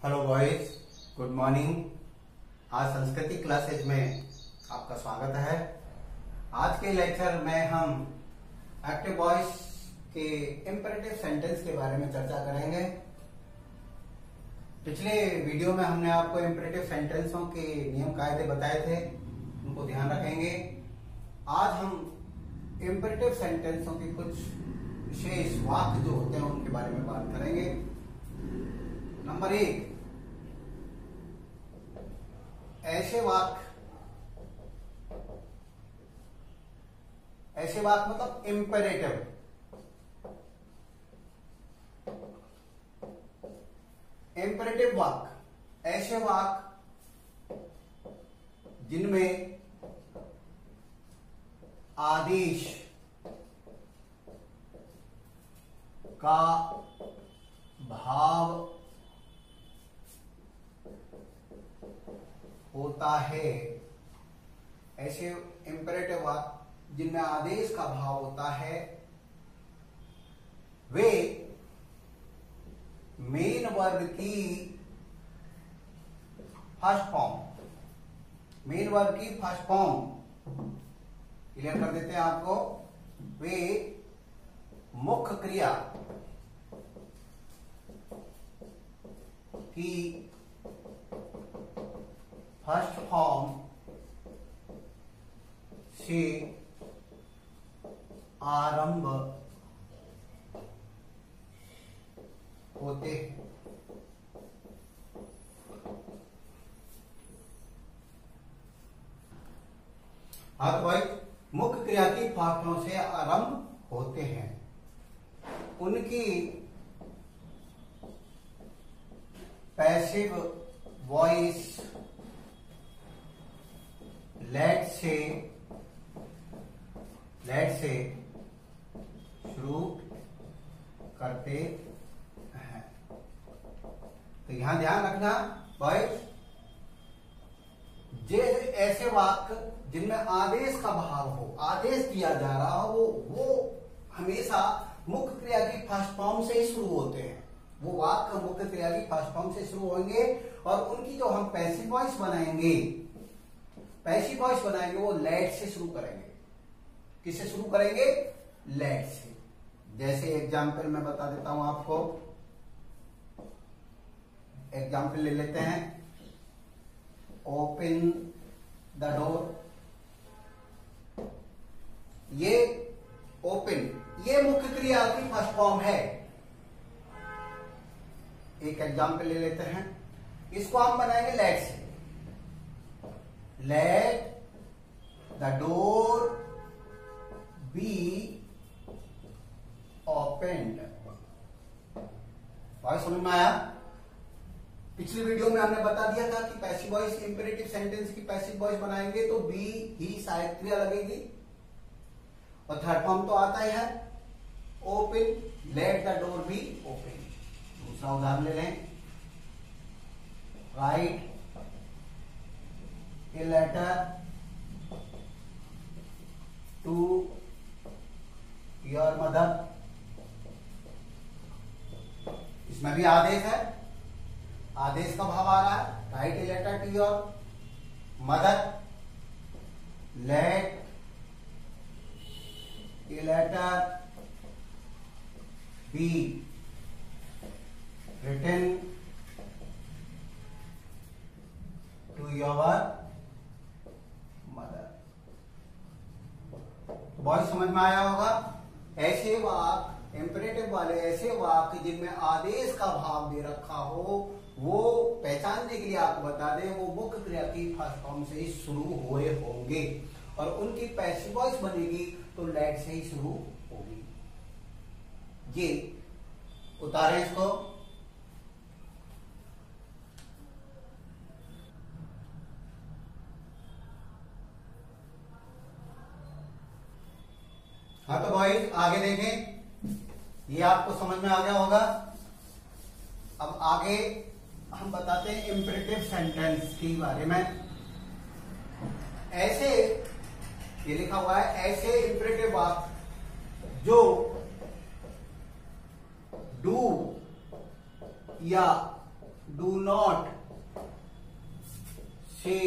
Hello boys, good morning. आज संस्कृति classes में आपका स्वागत है। आज के लेक्चर में हम एक्टिव वॉइस के इंपेरेटिव सेंटेंस के बारे में चर्चा करेंगे। पिछले वीडियो में हमने आपको इंपेरेटिव सेंटेंसों के नियम कायदे बताए थे, उनको ध्यान रखेंगे। आज हम इंपेरेटिव सेंटेंसों के कुछ विशेष वाक्य जो होते हैं उनके बारे में बात करेंगे। नंबर 1, ऐसे वाक्य मतलब इंपेरेटिव। इंपेरेटिव वाक्य ऐसे वाक्य जिनमें आदेश का भाव होता है। ऐसे इंपेरेटिव वाक्य जिनमें आदेश का भाव होता है वे मेन वर्ब की फर्स्ट फॉर्म क्लियर कर देते हैं आपको। वे मुख्य क्रिया की फर्स्ट फॉर्म से आरंभ होते हैं। हाँ तो भाई, मुख्य क्रिया की फर्स्ट फॉर्म से आरंभ होते हैं। उनकी पैसिव वॉइस लेट से शुरू करते हैं। तो यहां ध्यान रखना बॉयज, ऐसे वाक्य जिनमें आदेश का भाव हो, आदेश दिया जा रहा हो, वो हमेशा मुख्य क्रिया की फर्स्ट फॉर्म से ही शुरू होते हैं। वो वाक्य मुख्य क्रिया की फर्स्ट फॉर्म से शुरू होंगे और उनकी जो हम पैसिव वॉइस बनाएंगे वो लेट से शुरू करेंगे। किससे शुरू करेंगे? लेट से। जैसे एग्जाम्पल मैं बता देता हूं आपको। एग्जाम्पल ले लेते हैं। Open the door. ये ओपन, ये मुख्य क्रिया की फर्स्ट फॉर्म है। एक एग्जाम्पल ले लेते हैं, इसको हम बनाएंगे लेट से। Let the door be opened. Voice समझ में आया? पिछली वीडियो में हमने बता दिया था कि पैसिव वॉइस इंपेरेटिव सेंटेंस की पैसिव वॉइस बनाएंगे तो बी ही सहायक क्रिया लगेगी और थर्ड फॉर्म तो आता ही है open. Let the door be open. दूसरा उदाहरण ले लें। Write a letter to your mother. इसमें भी आदेश है, आदेश का भाव आ रहा है। Write a letter to your mother. Let a letter be written to your mother. तो बहुत समझ में आया होगा। ऐसे वाक्य इंपेरेटिव वाले ऐसे वाक्य जिनमें आदेश का भाव दे रखा हो, वो पहचानने के लिए आपको बता दें वो मुख्य क्रिया की फर्स्ट फॉर्म से ही शुरू हुए होंगे और उनकी पैसिव वॉइस बनेगी तो लेट से ही शुरू होगी। ये उतारे इसको। हाँ तो बॉयज आगे देखें, ये आपको समझ में आ गया होगा। अब आगे हम बताते हैं इंपेरेटिव सेंटेंस के बारे में। ऐसे ये लिखा हुआ है, ऐसे इंपेरेटिव वाक्य जो डू या डू नॉट से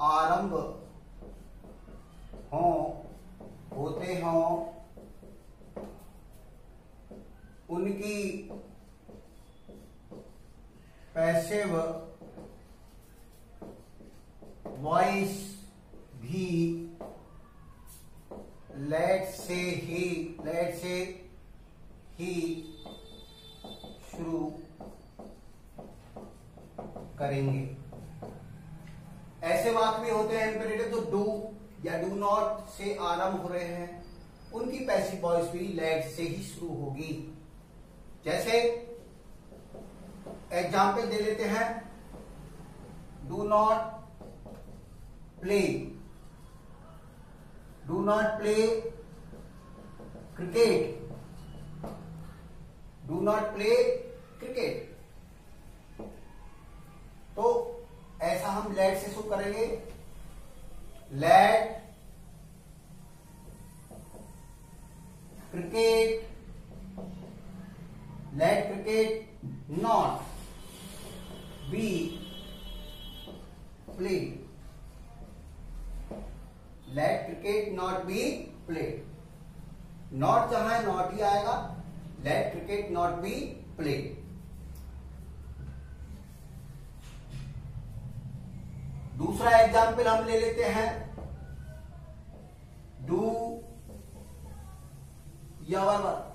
आरंभ होते हों उनकी पैसिव वॉइस भी लेट से ही शुरू करेंगे। ऐसे वाक्य भी होते हैं इंपेरेटिव जो डू या डू नॉट से आरंभ हो रहे हैं, उनकी पैसिव वॉइस भी लेट से ही शुरू होगी। जैसे एग्जाम्पल दे लेते हैं, do not play cricket, do not play cricket. तो ऐसा हम लेट से शुरू करेंगे, let cricket not be played, let cricket not be played. Not जहां है नॉट ही आएगा, let cricket not be played. दूसरा एग्जाम्पल हम ले लेते हैं, do your work,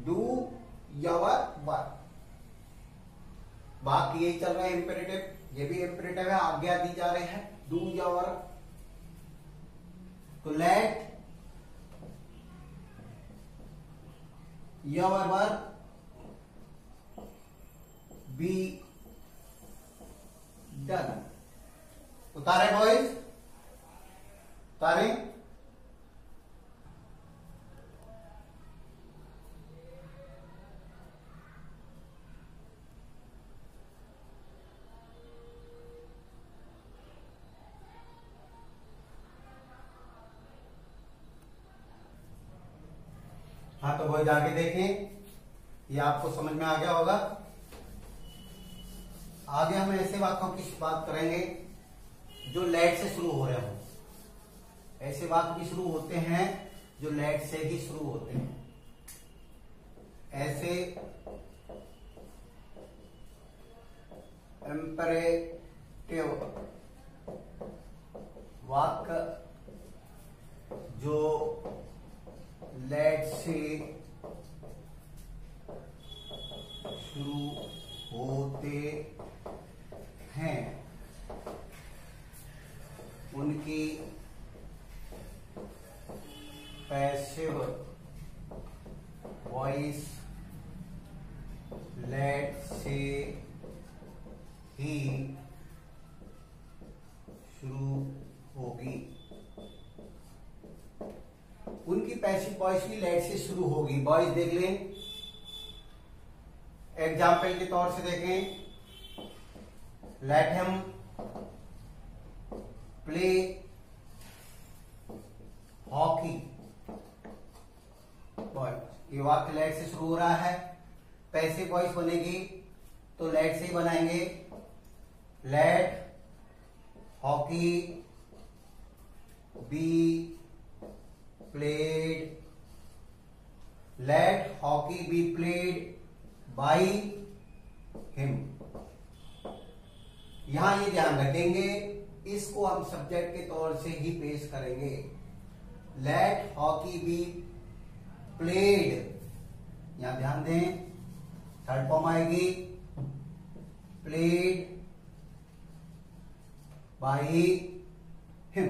do your work. बाकी यही चल रहा है इंपेरेटिव, ये भी इंपेरेटिव है, आज्ञा दी जा रही है, डू योर वर्क। तो let your work be done. उतारे बॉयज, उतारे। हाँ तो बॉयज आगे देखें, ये आपको समझ में आ गया होगा। आगे हम ऐसे वाक्यों की बात करेंगे जो लेट से शुरू हो रहे हो। ऐसे वाक्य भी शुरू होते हैं जो लेट से ही शुरू होते हैं। ऐसे इंपेरेटिव वाक्य जो लेट से शुरू होते हैं उनकी पैसिव वॉइस लेट से ही शुरू होगी। उनकी पैसिव वॉइस भी लेट से शुरू होगी। वॉइस देख लें, एग्जाम्पल के तौर से देखें, लेट हिम प्ले हॉकी। ये वाक्य लेट से शुरू हो रहा है, पैसिव वॉइस बनेगी तो लेट से ही बनाएंगे, let hockey be played, let hockey be played by him. यहां ये ध्यान रखेंगे, इसको हम सब्जेक्ट के तौर से ही पेश करेंगे। लेट हॉकी बी प्लेड, यहां ध्यान दें, थर्ड फॉर्म आएगी, प्लेड बाई हिम।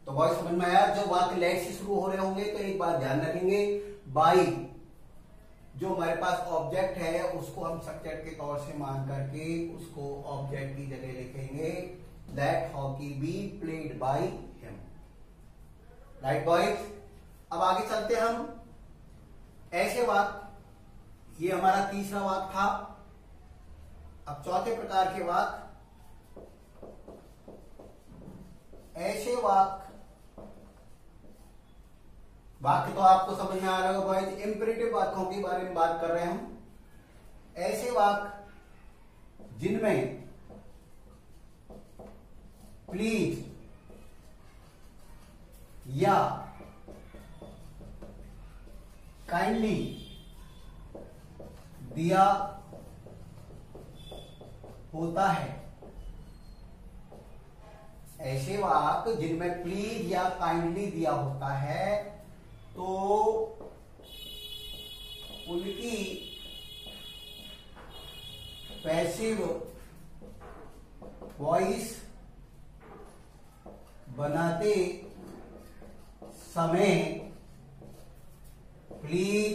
तो वॉइस समझ में आया। जो वाक्य लेट से शुरू हो रहे होंगे तो एक बात ध्यान रखेंगे, बाई जो हमारे पास ऑब्जेक्ट है उसको हम सब्जेक्ट के तौर से मान करके उसको ऑब्जेक्ट की जगह लिखेंगे, let hockey be played by him. Right boys. अब आगे चलते हम। ऐसे वाक्य, ये हमारा तीसरा वाक्य था। अब चौथे प्रकार के वाक्य, ऐसे वाक्य वाक्य तो आपको समझ में आ रहा होगा बॉयज। इंपेरेटिव वाक्यों के बारे में बात कर रहे हैं हम। ऐसे वाक्य जिनमें प्लीज या काइंडली दिया होता है। ऐसे वाक्य जिनमें प्लीज या काइंडली दिया होता है तो उनकी पैसिव वॉइस बनाते समय प्लीज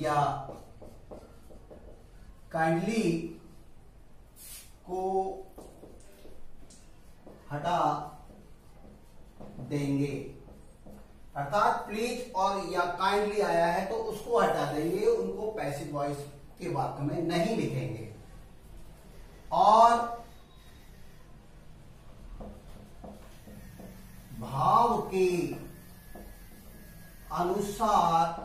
या काइंडली को हटा देंगे। अर्थात प्लीज और या काइंडली आया है तो उसको हटा देंगे, उनको पैसिव वॉइस के वाक्य में नहीं लिखेंगे। और भाव के अनुसार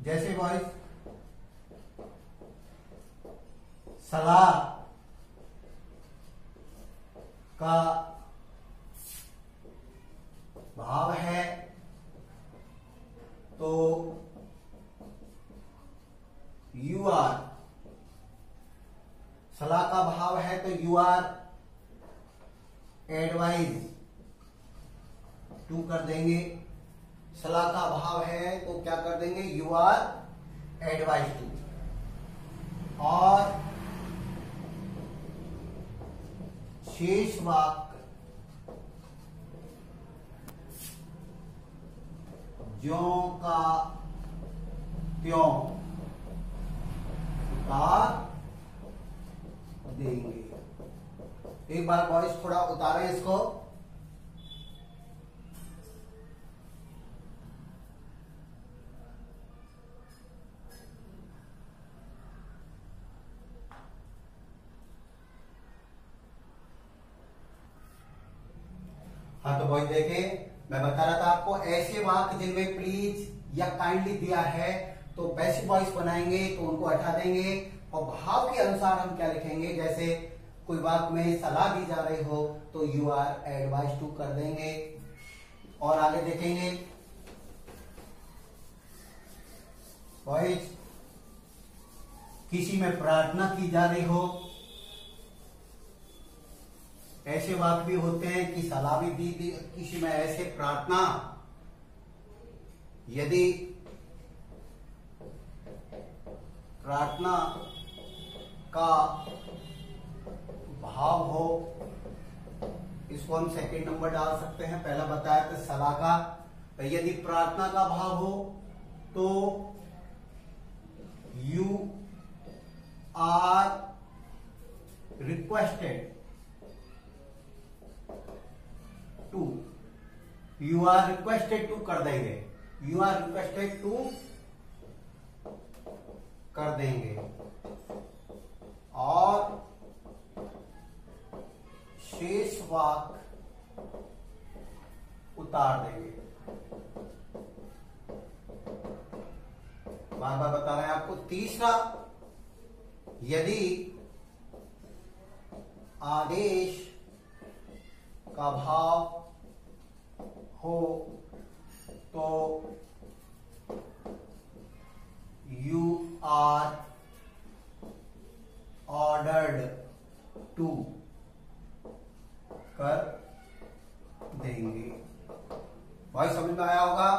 जैसे वॉइस सलाह का भाव है तो यू आर, सलाह का भाव है तो यू आर एडवाइज टू कर देंगे। सलाह का भाव है तो क्या कर देंगे, यू आर एडवाइज टू। और शेष वाक्य ज्यों का त्यों उतार देंगे। एक बार वॉइस थोड़ा उतारें इसको। हाँ तो वही देखें, मैं बता रहा था आपको ऐसे वाक्य जिनमें प्लीज या काइंडली दिया है तो पैसिव वॉइस बनाएंगे तो उनको हटा देंगे। और भाव के अनुसार हम क्या लिखेंगे, जैसे कोई वाक्य में सलाह दी जा रही हो तो यू आर एडवाइज टू कर देंगे। और आगे देखेंगे वॉइस किसी में प्रार्थना की जा रही हो, ऐसे वाक्य भी होते हैं कि सलाह भी दी किसी में, ऐसे प्रार्थना यदि प्रार्थना का भाव हो, इसको हम सेकंड नंबर डाल सकते हैं। पहला बताया था सलाह का, तो यदि प्रार्थना का भाव हो तो you are requested to, you are requested to कर देंगे, यू आर रिक्वेस्टेड टू कर देंगे। और शेष वाक्य उतार देंगे। बार बार बता रहे हैं आपको। तीसरा, यदि आदेश का भाव हो तो यू आर ऑर्डर्ड टू कर देंगे। भाई समझ में आया होगा।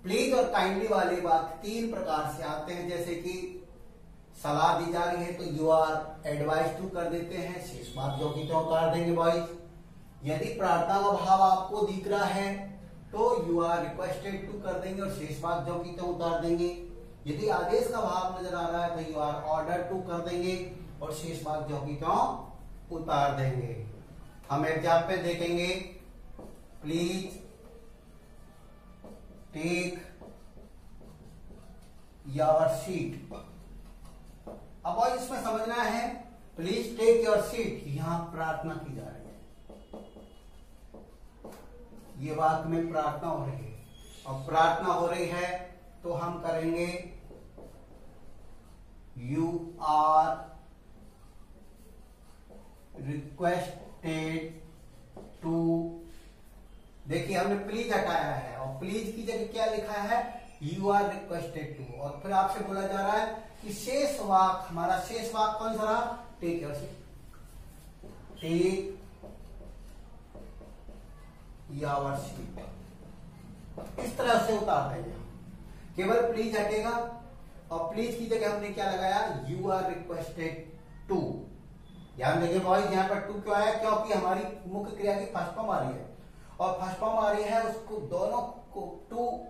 प्लीज और काइंडली वाले बात तीन प्रकार से आते हैं, जैसे कि सलाह दी जा रही है तो यू आर एडवाइज टू कर देते हैं, शेष बात जो कि तो उतार देंगे बॉयज। यदि प्रार्थना का भाव आपको दिख रहा है तो यू आर रिक्वेस्टेड टू कर देंगे और शेष बात जो कि तो उतार देंगे। यदि आदेश का भाव नजर आ रहा है तो यू आर ऑर्डर टू कर देंगे और शेष बात जो कि तो उतार देंगे। हम एग्जाम्पल देखेंगे। Please take your seat. अब और इसमें समझना है, प्लीज टेक योर सीट, यहां प्रार्थना की जा रही है, ये वाक्य में प्रार्थना हो रही है, और प्रार्थना हो रही है तो हम करेंगे यू आर रिक्वेस्टेड टू। देखिए हमने प्लीज हटाया है और प्लीज की जगह क्या लिखा है, यू आर रिक्वेस्टेड टू, और फिर आपसे बोला जा रहा है कि शेष वाक्य, हमारा शेष वाक्य कौन सा रहा, take your seat, take your seat. इस तरह से उतार देंगे, केवल प्लीज हटेगा और प्लीज की जगह हमने क्या लगाया, यू आर रिक्वेस्टेड टू। ध्यान देंगे बॉयज, यहाँ पर टू क्यों आया, क्योंकि हमारी मुख्य क्रिया की फर्स्ट फॉर्म आ रही है, और फर्स्ट फॉर्म आ रही है उसको दोनों को टू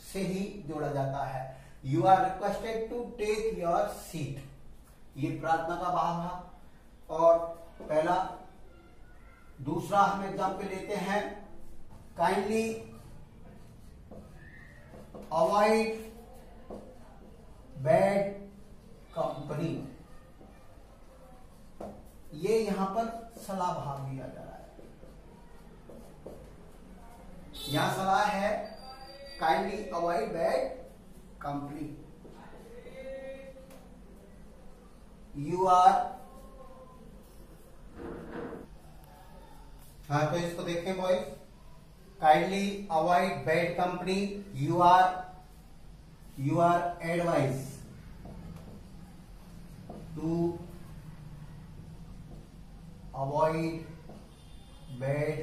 से ही जोड़ा जाता है। You are requested to take your seat, ये प्रार्थना का भाव है। और पहला, दूसरा हम एग्जाम्पल लेते हैं, काइंडली अवॉइड बैड कंपनी। ये यहां पर सलाह भाव दिया जा रहा है, यहां सलाह है kindly avoid bad company. You are, हाँ तो इसको देखें boys, kindly avoid bad company, you are advise to avoid bad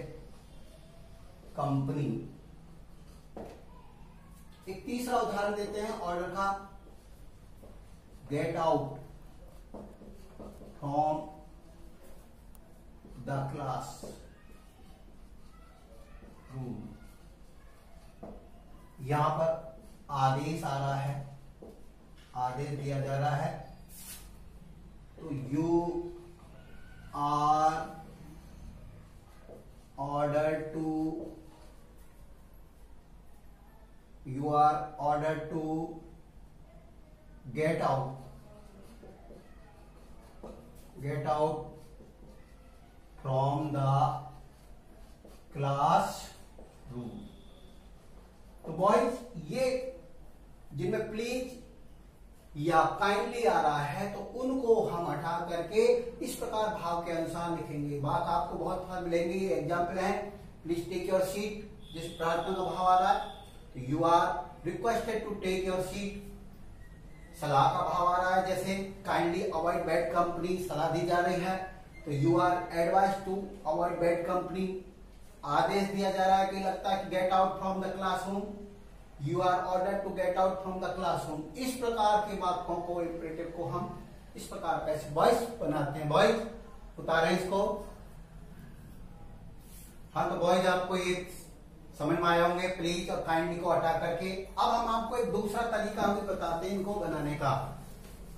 company. एक तीसरा उदाहरण देते हैं ऑर्डर का, get out from the classroom. यहां पर आदेश आ रहा है, आदेश दिया जा रहा है, तो you are ordered to get out from the classroom। तो बॉयज ये जिनमें प्लीज या काइंडली आ रहा है तो उनको हम हटा करके इस प्रकार भाव के अनुसार लिखेंगे। बात आपको बहुत बार मिलेंगी, एग्जाम्पल है, प्लीज टेक योर सीट, जिस प्रार्थना का भाव आ रहा है, तो you are requested to take your seat, सलाह का भाव आ रहा है, जैसे काइंडली अवॉइड बैड कंपनी, सलाह दी जा रही है, तो you are advise to avoid bad company. आदेश दिया जा रहा है कि लगता है कि get out from the classroom, you are order to get out from the classroom. इस प्रकार के वाक्यों को, इंपरेटिव को हम इस प्रकार कैसे वॉइस बनाते हैं। वॉइस उतारें इसको, हाँ तो वॉइस आपको ये समझ में आया होंगे, प्लीज और काइंडली को हटा करके। अब हम आपको एक दूसरा तरीका हम बताते हैं इनको बनाने का।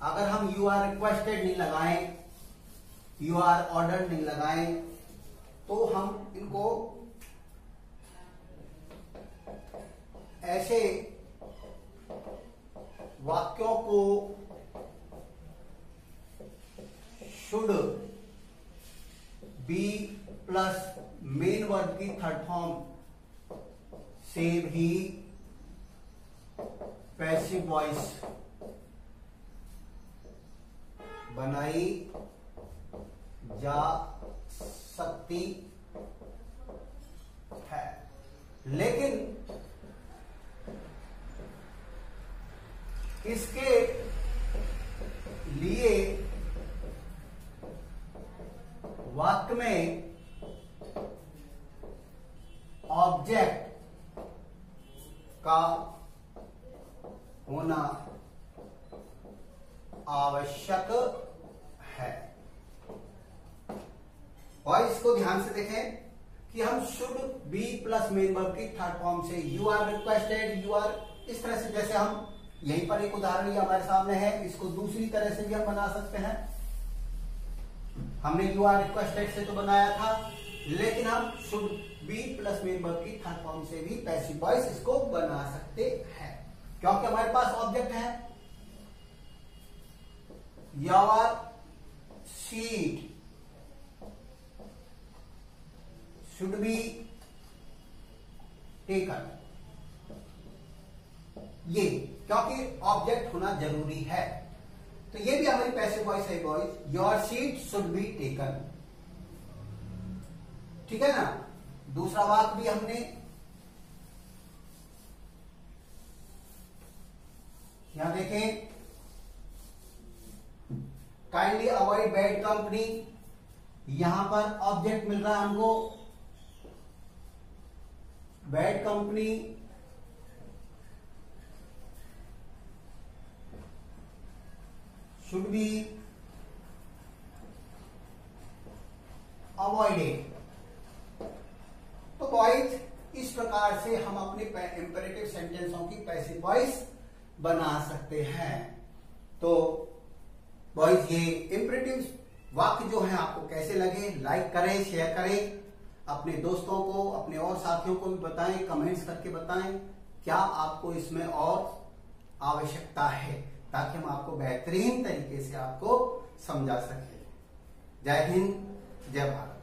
अगर हम यू आर रिक्वेस्टेड नहीं लगाएं, यू आर ऑर्डर नहीं लगाएं, तो हम इनको ऐसे वाक्यों को should be plus main verb की थर्ड फॉर्म से भी पैसिव वॉइस बनाई जा सकती है, लेकिन इसके लिए वाक्य में ऑब्जेक्ट का होना आवश्यक है। और इसको ध्यान से देखें कि हम should be plus main verb की थर्ड फॉर्म से you are requested, you are, इस तरह से, जैसे हम यहीं पर एक उदाहरण ये हमारे सामने है, इसको दूसरी तरह से भी हम बना सकते हैं। हमने यू आर रिक्वेस्टेड से तो बनाया था, लेकिन हम should be plus main verb की थर्ड फॉर्म से भी पैसिव वॉइस इसको बना सकते हैं, क्योंकि हमारे पास ऑब्जेक्ट है। Your seat should be taken. ये क्योंकि ऑब्जेक्ट होना जरूरी है, तो ये भी हमारी पैसिव वॉइस है boys. Your seat should be taken, ठीक है ना। दूसरा वाक्य भी हमने यहां देखें, काइंडली अवॉइड बैड कंपनी। यहां पर ऑब्जेक्ट मिल रहा है हमको bad company, should be avoided. तो बॉयज इस प्रकार से हम अपने इंपेरेटिव सेंटेंसों की पैसिव वॉइस बना सकते हैं। तो बॉयज ये इंपेरेटिव वाक्य जो है आपको कैसे लगे, लाइक करें, शेयर करें, अपने दोस्तों को, अपने और साथियों को भी बताएं, कमेंट्स करके बताएं क्या आपको इसमें और आवश्यकता है, ताकि हम आपको बेहतरीन तरीके से आपको समझा सकें। जय हिंद, जय भारत।